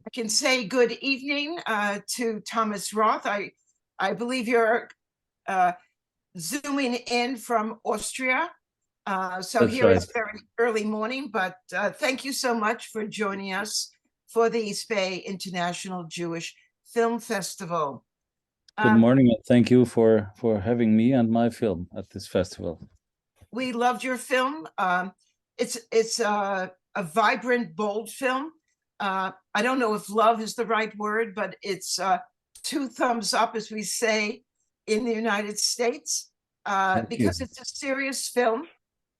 I can say good evening to Thomas Roth. I believe you're uh, zooming in from Austria. So That's here right. it's very early morning, but thank you so much for joining us for the SPE International Jewish Film Festival. Good Um, morning, and thank you for having me and my film at this festival. we loved your film. It's a vibrant, bold film. I don't know if love is the right word, but it's two thumbs up, as we say in the United States, Thank you. because it's a serious film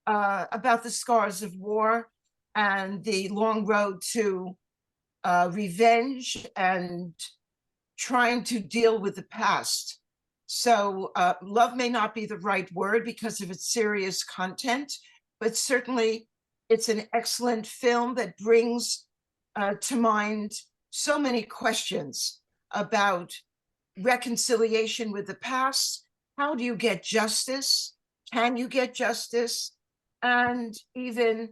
about the scars of war and the long road to revenge and trying to deal with the past. So, love may not be the right word because of its serious content, but certainly it's an excellent film that brings to mind so many questions about reconciliation with the past. How do you get justice? Can you get justice? And even,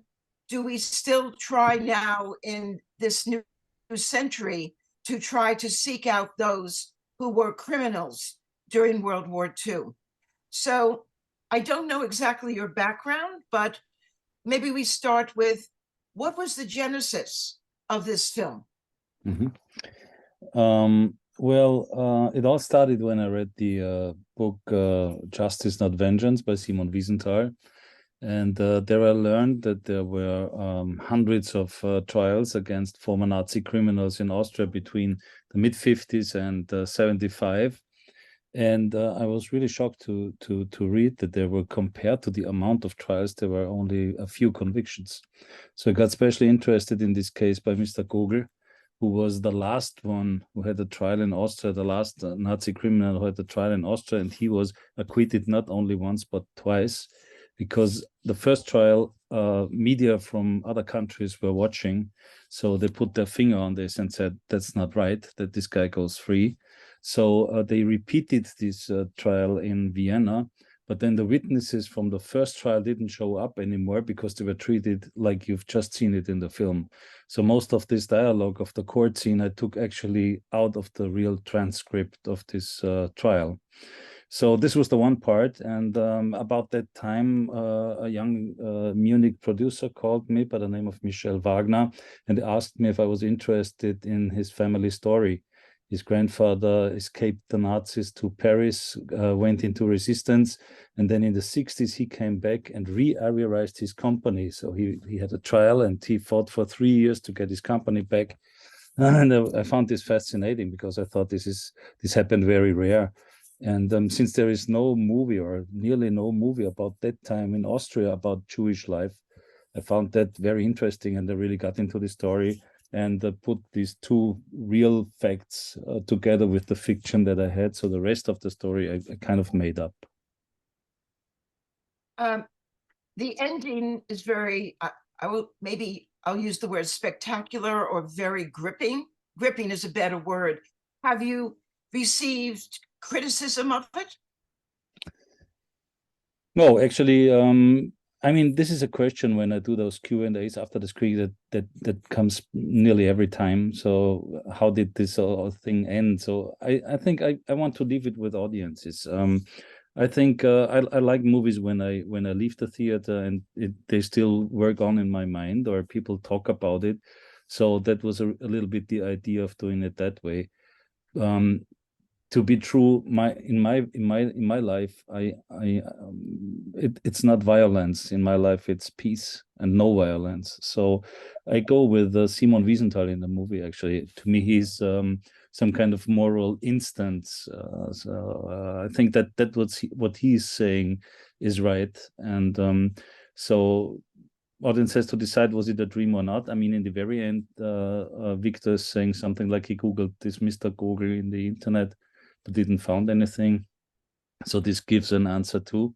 do we still try now in this new century to try to seek out those who were criminals during World War II? So I don't know exactly your background, but maybe we start with, what was the genesis of this film? Mhm. It all started when I read the book Justice, Not Vengeance by Simon Wiesenthal. And there I learned that there were hundreds of trials against former Nazi criminals in Austria between the mid-50s and 75. And I was really shocked to read that there were, compared to the amount of trials, there were only a few convictions. So I got especially interested in this case by Mr. Gogel, who was the last one who had a trial in Austria, the last Nazi criminal who had a trial in Austria, and he was acquitted not only once but twice, because the first trial, media from other countries were watching, so they put their finger on this and said that's not right, that this guy goes free. So they repeated this trial in Vienna, but then the witnesses from the first trial didn't show up anymore because they were treated like you've just seen it in the film. So most of this dialogue of the court scene I took actually out of the real transcript of this trial. So this was the one part, and about that time, a young Munich producer called me by the name of Michel Wagner and asked me if I was interested in his family story. His grandfather escaped the Nazis to Paris, went into resistance, and then in the 60s he came back and re-Aryarized his company. So he had a trial and he fought for 3 years to get his company back. And I found this fascinating because I thought this happened very rare. And since there is no movie or nearly no movie about that time in Austria about Jewish life, I found that very interesting, and I really got into the story and put these two real facts together with the fiction that I had. So the rest of the story I kind of made up. Um, the ending is very, I'll use the word spectacular or very gripping. Gripping is a better word. Have you received criticism of it? No, actually, I mean, this is a question when I do those Q&As after the screen that comes nearly every time. So how did this whole thing end? So I think I want to leave it with audiences. I think I like movies when I leave the theater and they still work on in my mind or people talk about it. So that was a little bit the idea of doing it that way. Um, to be true, in my life, it's not violence. In my life, it's peace and no violence. So I go with Simon Wiesenthal in the movie. Actually, to me, he's some kind of moral instance. I think that what he's saying is right, and so audience has to decide, was it a dream or not. I mean, in the very end, Victor is saying something like he googled this Mr. Google in the internet but didn't found anything. So this gives an answer too.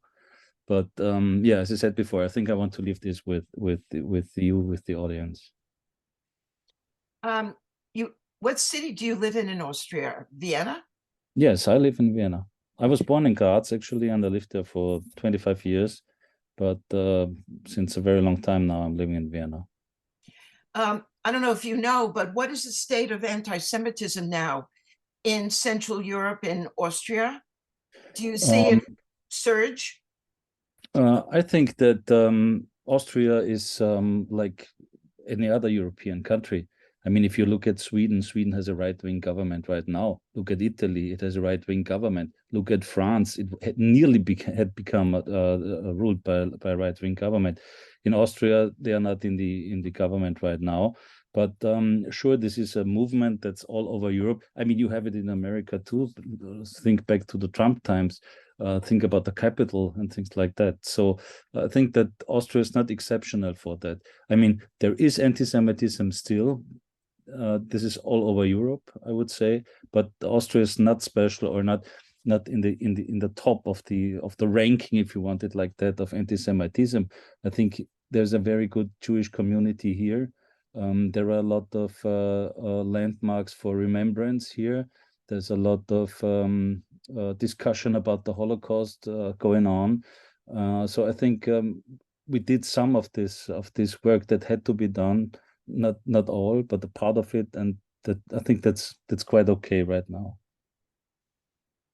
But yeah, as I said before, I think I want to leave this with the audience. Um, what city do you live in Austria? Vienna? Yes, I live in Vienna. I was born in Graz actually, and I lived there for 25 years. But since a very long time now, I'm living in Vienna. I don't know if you know, but what is the state of anti-Semitism now in Central Europe, in Austria? Do you see Um, it surge? I think that Austria is like any other European country. I mean, if you look at Sweden, Sweden has a right-wing government right now. Look at Italy, it has a right-wing government. Look at France, it had nearly had become ruled by a right-wing government. In Austria, they are not in the government right now. But sure, this is a movement that's all over Europe. I mean, you have it in America too. Think back to the Trump times. Think about the capital and things like that. So I think that Austria is not exceptional for that. I mean, there is anti-Semitism still. This is all over Europe, I would say, but Austria is not special or not in the top of the ranking, if you want it like that, of anti-Semitism. I think there's a very good Jewish community here. There are a lot of landmarks for remembrance here. There's a lot of discussion about the Holocaust going on. So I think we did some of this work that had to be done, not all, but a part of it, and that I think that's quite okay right now.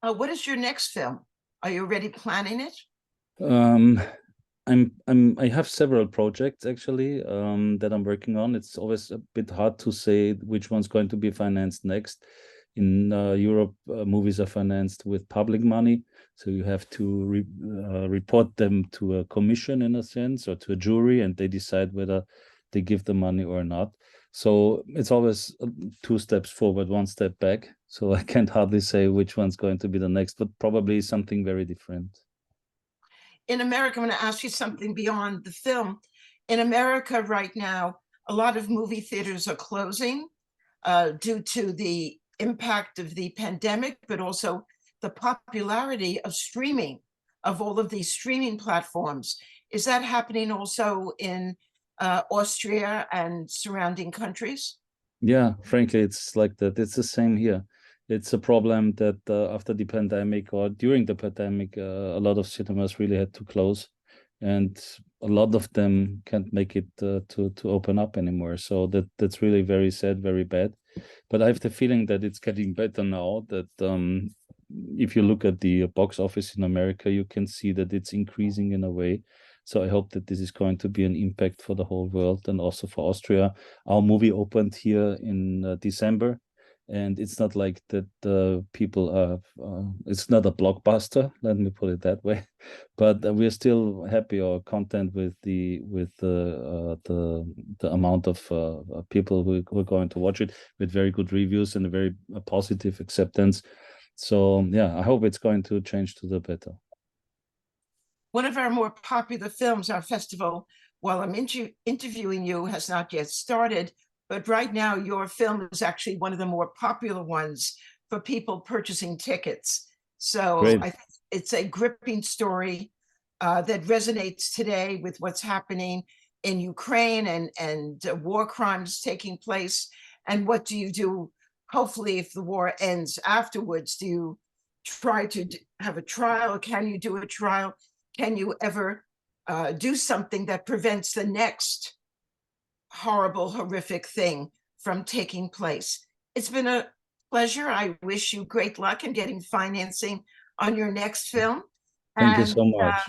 What is your next film? Are you already planning it? Um, I have several projects actually that I'm working on. It's always a bit hard to say which one's going to be financed next. In Europe, movies are financed with public money, so you have to report them to a commission in a sense, or to a jury, and they decide whether they give the money or not. So it's always two steps forward, one step back. So I can't hardly say which one's going to be the next, but probably something very different. In America, I'm going to ask you something beyond the film. In America right now, a lot of movie theaters are closing due to the impact of the pandemic, but also the popularity of streaming, of all of these streaming platforms. Is that happening also in Austria and surrounding countries? Yeah, frankly, it's like that. It's the same here. It's a problem that after the pandemic or during the pandemic, a lot of cinemas really had to close, and a lot of them can't make it to open up anymore. So that's really very sad, very bad. But I have the feeling that it's getting better now. That if you look at the box office in America, you can see that it's increasing in a way. So I hope that this is going to be an impact for the whole world and also for Austria. Our movie opened here in December, and it's not like that people are. It's not a blockbuster. Let me put it that way, but we're still happy or content with the amount of people who are going to watch it, with very good reviews and a very positive acceptance. So yeah, I hope it's going to change to the better. One of our more popular films, our festival, while I'm interviewing you, has not yet started, but right now your film is actually one of the more popular ones for people purchasing tickets. So Great. I think it's a gripping story that resonates today with what's happening in Ukraine and war crimes taking place. And what do you do? Hopefully, if the war ends afterwards, do you try to have a trial? Can you do a trial? Can you ever do something that prevents the next horrible, horrific thing from taking place? It's been a pleasure. I wish you great luck in getting financing on your next film. Thank you And so much.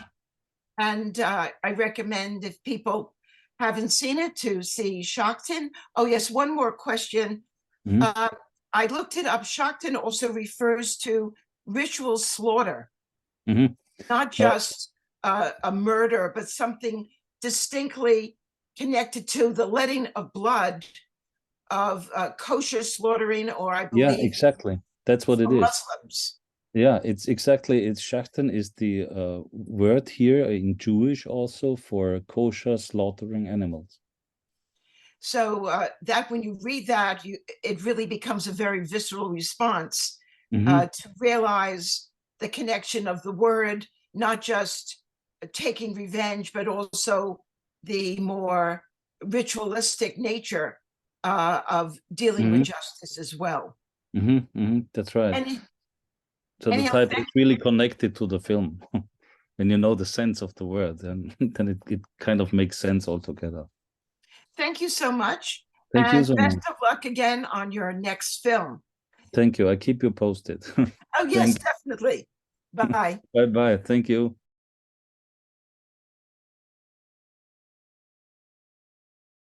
I recommend, if people haven't seen it, to see Schachten. Oh yes, one more question. Mhm. Uh, I looked it up. Schachten also refers to ritual slaughter, Mhm. not just a murder, but something distinctly connected to the letting of blood, of kosher slaughtering, or I Yeah, believe exactly. That's what it for is. Muslims. Yeah, it's exactly. It's Schachten is the word here in Jewish also for kosher slaughtering animals. So that when you read that, it really becomes a very visceral response Hmm. to realize the connection of the word, not just taking revenge, but also the more ritualistic nature of dealing with Hmm. justice as well. That's right. Any, So the anyhow, title is really connected to the film. When you know the sense of the word, then then it kind of makes sense altogether. thank you so much. Thank you And so best much. of luck again on your next film. Thank you. I keep you posted. Oh, yes, Thank definitely. Bye. Bye bye. Thank you.